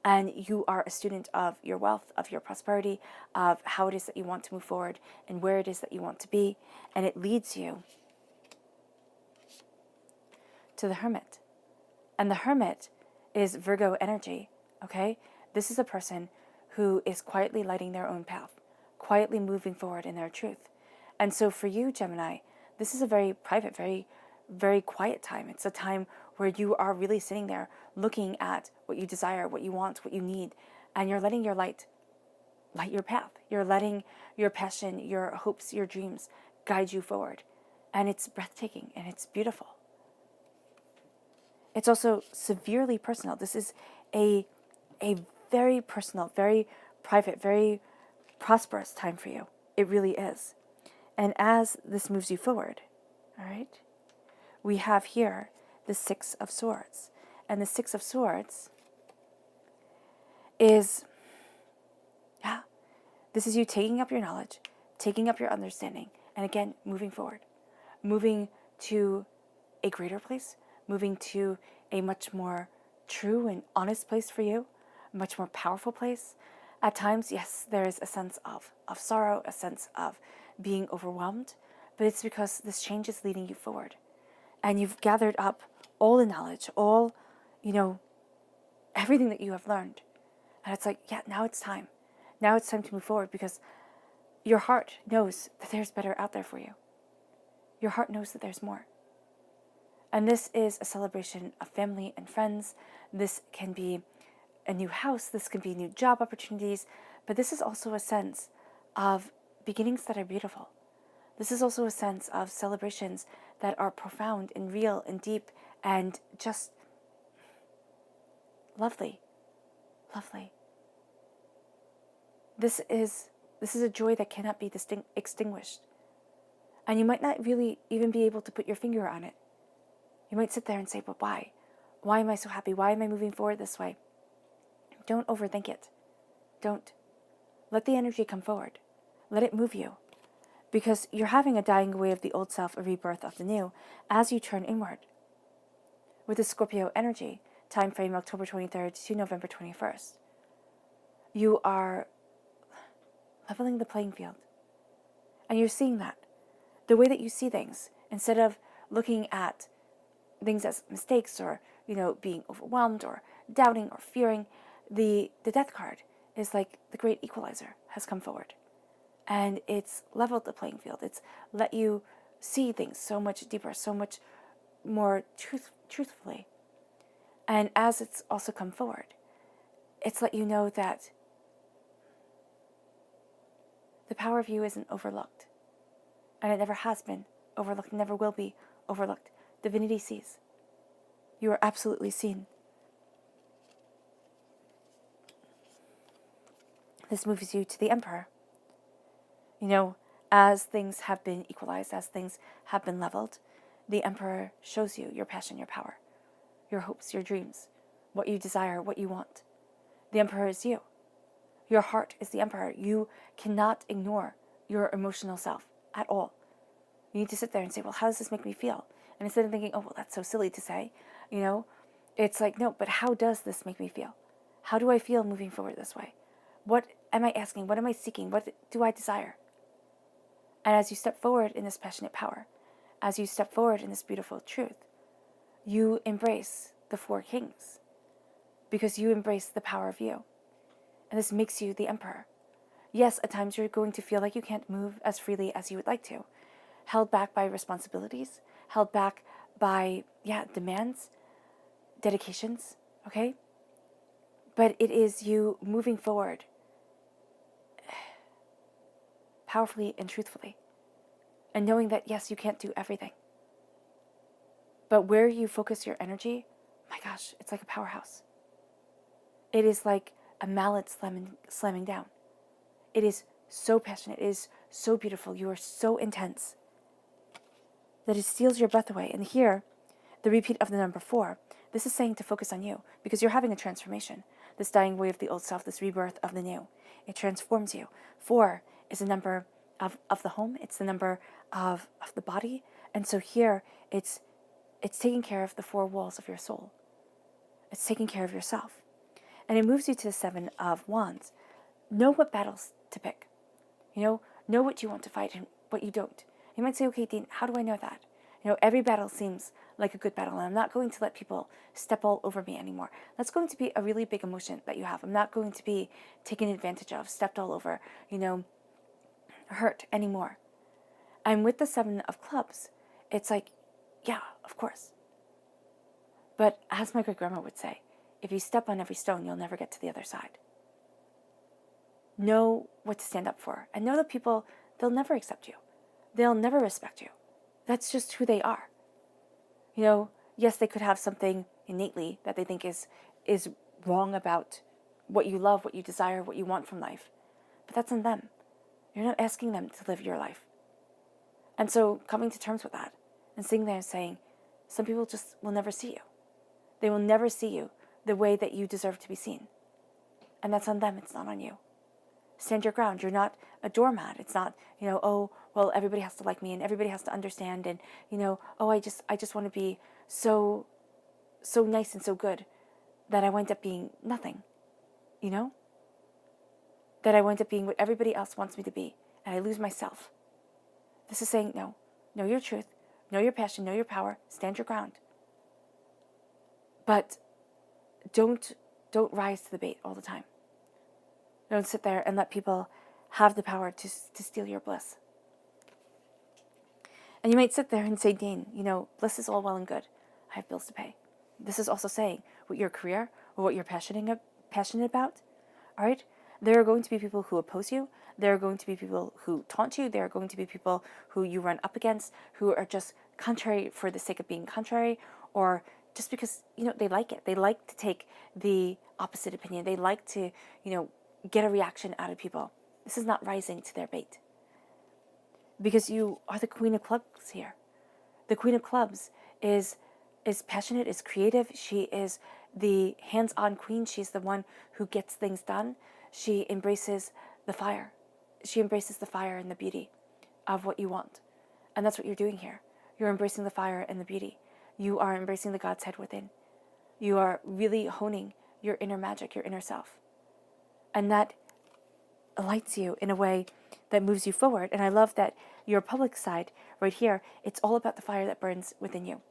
And you are a student of your wealth, of your prosperity, of how it is that you want to move forward and where it is that you want to be. And it leads you to the Hermit. And the Hermit is Virgo energy, okay? This is a person who is quietly lighting their own path, quietly moving forward in their truth. And so for you, Gemini, this is a very private, very, very quiet time. It's a time where you are really sitting there looking at what you desire, what you want, what you need, and you're letting your light your path. You're letting your passion, your hopes, your dreams guide you forward. And it's breathtaking and it's beautiful. It's also severely personal. This is a very personal, very private, very prosperous time for you. It really is. And as this moves you forward, all right, we have here the Six of Swords. And the Six of Swords is, this is you taking up your knowledge, taking up your understanding, and again, moving forward, moving to a greater place, moving to a much more true and honest place for you, a much more powerful place. At times, yes, there is a sense of sorrow, a sense of being overwhelmed, but it's because this change is leading you forward. And you've gathered up all the knowledge, all, everything that you have learned. And it's like, now it's time. Now it's time to move forward because your heart knows that there's better out there for you. Your heart knows that there's more. And this is a celebration of family and friends. This can be a new house. This can be new job opportunities. But this is also a sense of beginnings that are beautiful. This is also a sense of celebrations that are profound and real and deep and just lovely. Lovely. This is a joy that cannot be extinguished. And you might not really even be able to put your finger on it. You might sit there and say, but why? Why am I so happy? Why am I moving forward this way? Don't overthink it. Don't. Let the energy come forward. Let it move you. Because you're having a dying away of the old self, a rebirth of the new, as you turn inward. With the Scorpio energy, time frame October 23rd to November 21st, you are leveling the playing field. And you're seeing that. The way that you see things, instead of looking at things as mistakes or, being overwhelmed or doubting or fearing, the Death card is like the great equalizer has come forward. And it's leveled the playing field. It's let you see things so much deeper, so much more truthfully. And as it's also come forward, it's let you know that the power of you isn't overlooked. And it never has been overlooked, never will be overlooked. Divinity sees. You are absolutely seen. This moves you to the Emperor. You know, as things have been equalized, as things have been leveled, the Emperor shows you your passion, your power, your hopes, your dreams, what you desire, what you want. The Emperor is you. Your heart is the Emperor. You cannot ignore your emotional self at all. You need to sit there and say, well, how does this make me feel? And instead of thinking, oh, well, that's so silly to say, it's like, no, but how does this make me feel? How do I feel moving forward this way? What am I asking? What am I seeking? What do I desire? And as you step forward in this passionate power, as you step forward in this beautiful truth, you embrace the four kings because you embrace the power of you. And this makes you the Emperor. Yes, at times you're going to feel like you can't move as freely as you would like to, held back by responsibilities, held back by, demands, dedications, okay? But it is you moving forward powerfully and truthfully, and knowing that, yes, you can't do everything. But where you focus your energy, my gosh, it's like a powerhouse. It is like a mallet slamming down. It is so passionate. It is so beautiful. You are so intense that it steals your breath away. And here, the repeat of the number 4, this is saying to focus on you because you're having a transformation. This dying away of the old self, this rebirth of the new. It transforms you. 4 is a number of the home. It's the number of the body. And so here, it's taking care of the 4 walls of your soul. It's taking care of yourself. And it moves you to the 7 of Wands. Know what battles to pick. Know what you want to fight and what you don't. You might say, okay, Dean, how do I know that? Every battle seems like a good battle, and I'm not going to let people step all over me anymore. That's going to be a really big emotion that you have. I'm not going to be taken advantage of, stepped all over, hurt anymore. And with the 7 of clubs, it's like, yeah, of course. But as my great grandma would say, if you step on every stone, you'll never get to the other side. Know what to stand up for, and know that people, they'll never accept you. They'll never respect you. That's just who they are. Yes, they could have something innately that they think is wrong about what you love, what you desire, what you want from life. But that's on them. You're not asking them to live your life. And so coming to terms with that and sitting there and saying, some people just will never see you. They will never see you the way that you deserve to be seen. And that's on them. It's not on you. Stand your ground. You're not a doormat. It's not, oh, well, everybody has to like me and everybody has to understand and, oh, I just want to be so nice and so good that I wind up being nothing, that I wind up being what everybody else wants me to be and I lose myself. This is saying, no, know your truth, know your passion, know your power, stand your ground. But don't rise to the bait all the time. Don't sit there and let people have the power to steal your bliss. And you might sit there and say, Dane, bliss is all well and good. I have bills to pay. This is also saying what your career or what you're passionate about, all right? There are going to be people who oppose you. There are going to be people who taunt you. There are going to be people who you run up against who are just contrary for the sake of being contrary or just because, they like it. They like to take the opposite opinion. They like to, get a reaction out of people. This is not rising to their bait. Because you are the Queen of Clubs here. The Queen of Clubs is passionate, is creative. She is the hands-on queen. She's the one who gets things done. She embraces the fire. She embraces the fire and the beauty of what you want. And that's what you're doing here. You're embracing the fire and the beauty. You are embracing the God's head within. You are really honing your inner magic, your inner self. And that lights you in a way that moves you forward. And I love that your public side right here, it's all about the fire that burns within you.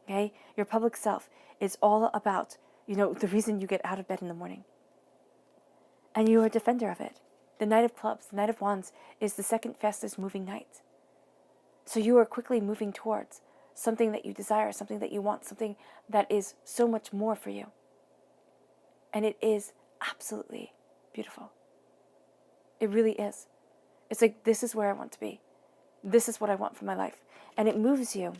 Okay? Your public self is all about, the reason you get out of bed in the morning. And you are a defender of it. The Knight of Clubs, the Knight of Wands, is the second fastest moving knight. So you are quickly moving towards something that you desire, something that you want, something that is so much more for you. And it is absolutely beautiful. It really is. It's like, this is where I want to be. This is what I want for my life. And it moves you.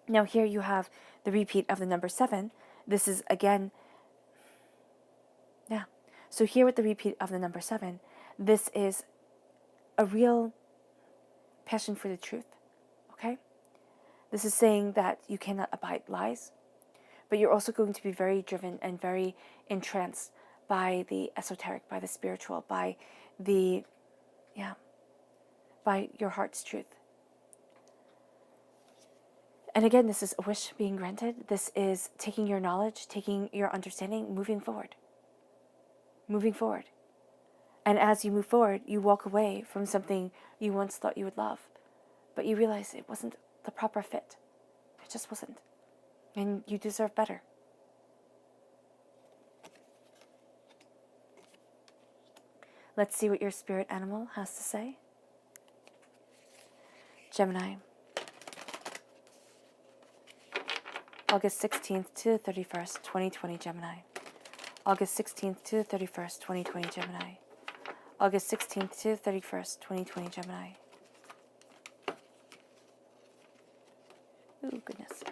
Now here you have the repeat of the number 7. This is again, yeah. So here with the repeat of the number 7, this is a real passion for the truth, okay? This is saying that you cannot abide lies, but you're also going to be very driven and very entranced by the esoteric, by the spiritual, by the, by your heart's truth. And again, this is a wish being granted. This is taking your knowledge, taking your understanding, moving forward. Moving forward. And as you move forward, you walk away from something you once thought you would love, but you realize it wasn't the proper fit. It just wasn't. And you deserve better. Let's see what your spirit animal has to say. Gemini. August 16th to the 31st, 2020, Gemini. August 16th to the 31st, 2020, Gemini. August 16th to the 31st, 2020, Gemini. Ooh, goodness.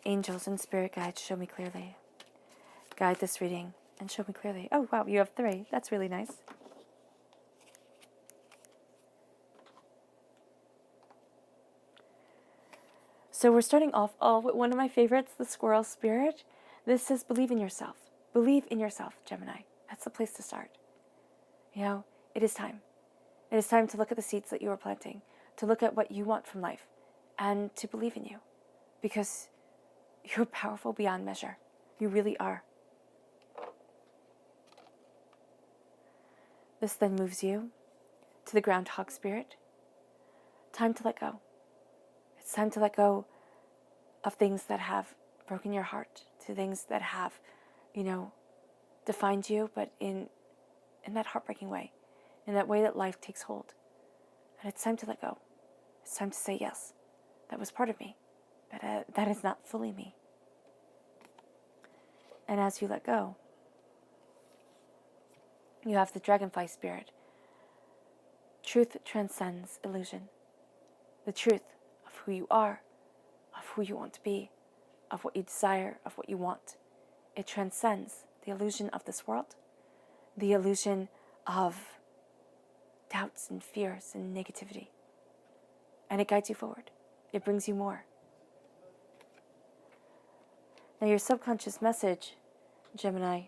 Angels and spirit guides, show me clearly. Guide this reading and show me clearly. Oh, wow, you have 3. That's really nice. So we're starting off with one of my favorites, the squirrel spirit. This says believe in yourself. Believe in yourself, Gemini. That's the place to start. You know, it is time. It is time to look at the seeds that you are planting, to look at what you want from life, and to believe in you. Because you're powerful beyond measure. You really are. This then moves you to the groundhog spirit. Time to let go. It's time to let go of things that have broken your heart, to things that have, defined you, but in that heartbreaking way, in that way that life takes hold. And it's time to let go. It's time to say, yes, that was part of me, but that is not fully me. And as you let go, you have the dragonfly spirit. Truth transcends illusion. The truth of who you are, of who you want to be, of what you desire, of what you want. It transcends the illusion of this world, the illusion of doubts and fears and negativity. And it guides you forward. It brings you more. Now your subconscious message, Gemini,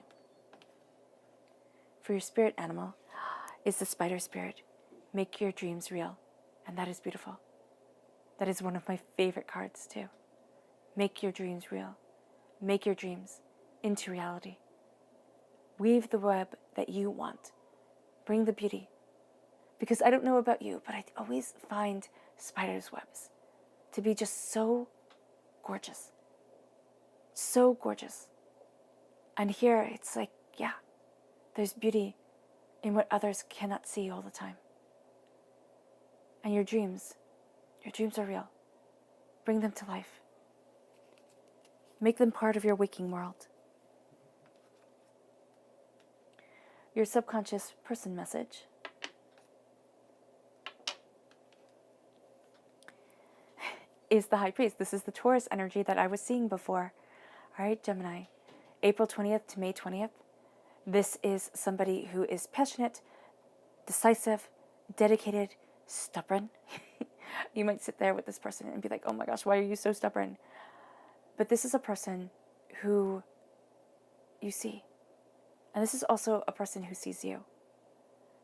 for your spirit animal is the spider spirit. Make your dreams real. And that is beautiful. That is one of my favorite cards too. Make your dreams real. Make your dreams into reality. Weave the web that you want. Bring the beauty. Because I don't know about you, but I always find spiders' webs to be just so gorgeous. So gorgeous. And here it's like, yeah, there's beauty in what others cannot see all the time. And your dreams are real. Bring them to life. Make them part of your waking world. Your subconscious person message is the High Priest. This is the Taurus energy that I was seeing before. All right, Gemini. April 20th to May 20th. This is somebody who is passionate, decisive, dedicated, stubborn. You might sit there with this person and be like, oh my gosh, why are you so stubborn? But this is a person who you see. And this is also a person who sees you.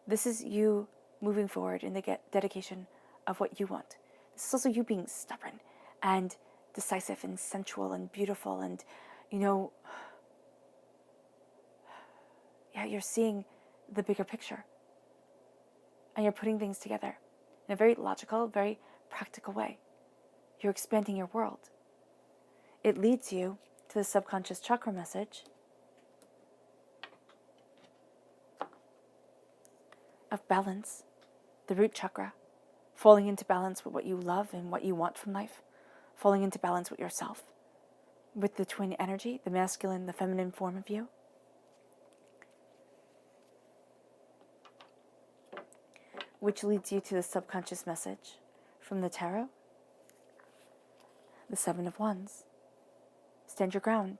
This is you moving forward in the dedication of what you want. This is also you being stubborn and decisive and sensual and beautiful and, you're seeing the bigger picture. And you're putting things together in a very logical, very practical way. You're expanding your world. It leads you to the subconscious chakra message. of balance, the root chakra, falling into balance with what you love and what you want from life, falling into balance with yourself, with the twin energy, the masculine, the feminine form of you. Which leads you to the subconscious message from the tarot, the Seven of Wands. Stand your ground,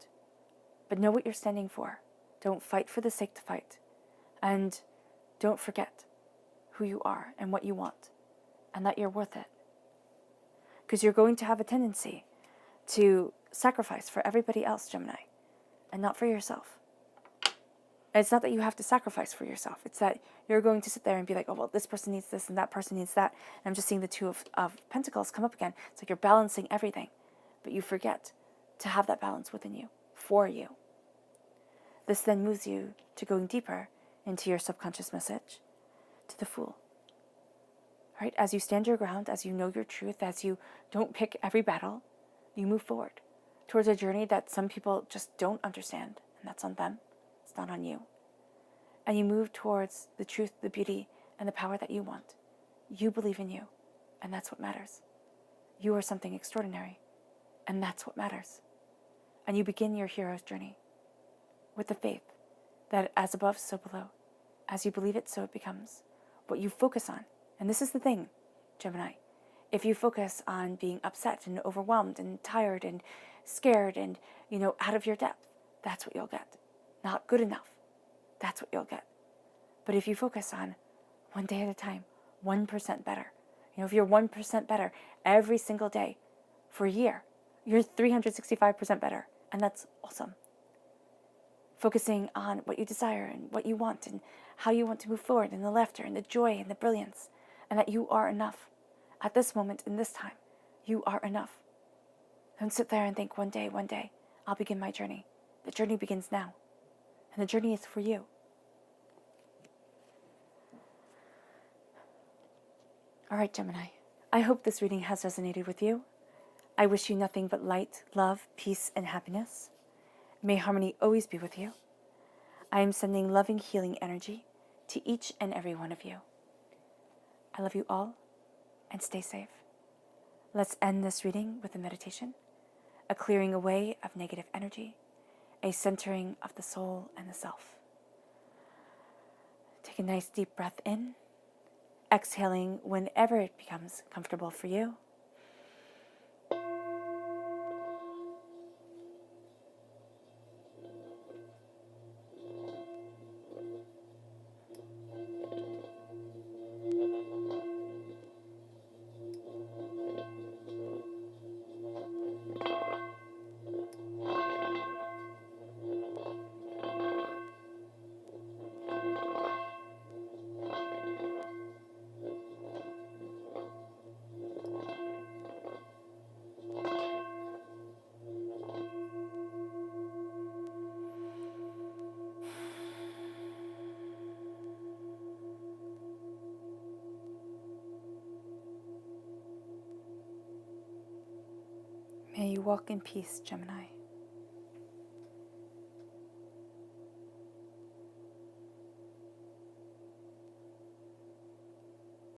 but know what you're standing for. Don't fight for the sake to fight. And don't forget who you are and what you want, and that you're worth it. Because you're going to have a tendency to sacrifice for everybody else, Gemini, and not for yourself. And it's not that you have to sacrifice for yourself. It's that you're going to sit there and be like, oh, well, this person needs this and that person needs that. And I'm just seeing the Two of Pentacles come up again. It's like you're balancing everything, but you forget to have that balance within you, for you. This then moves you to going deeper into your subconscious message, to the Fool. Right? As you stand your ground, as you know your truth, as you don't pick every battle, you move forward towards a journey that some people just don't understand, and that's on them. It's not on you. And you move towards the truth, the beauty, and the power that you want. You believe in you, and that's what matters. You are something extraordinary, and that's what matters. And you begin your hero's journey with the faith that as above, so below. As you believe it, so it becomes. What you focus on, and this is the thing, Gemini, if you focus on being upset and overwhelmed and tired and scared and, out of your depth, that's what you'll get. Not good enough. That's what you'll get. But if you focus on one day at a time, 1% better, if you're 1% better every single day for a year, you're 365% better. And that's awesome. Focusing on what you desire and what you want and how you want to move forward, and the laughter and the joy and the brilliance, and that you are enough. At this moment, in this time, you are enough. Don't sit there and think one day, I'll begin my journey. The journey begins now. And the journey is for you. All right, Gemini. I hope this reading has resonated with you. I wish you nothing but light, love, peace, and happiness. May harmony always be with you. I am sending loving, healing energy to each and every one of you. I love you all, and stay safe. Let's end this reading with a meditation, a clearing away of negative energy, a centering of the soul and the self. Take a nice deep breath in, exhaling whenever it becomes comfortable for you. May you walk in peace, Gemini.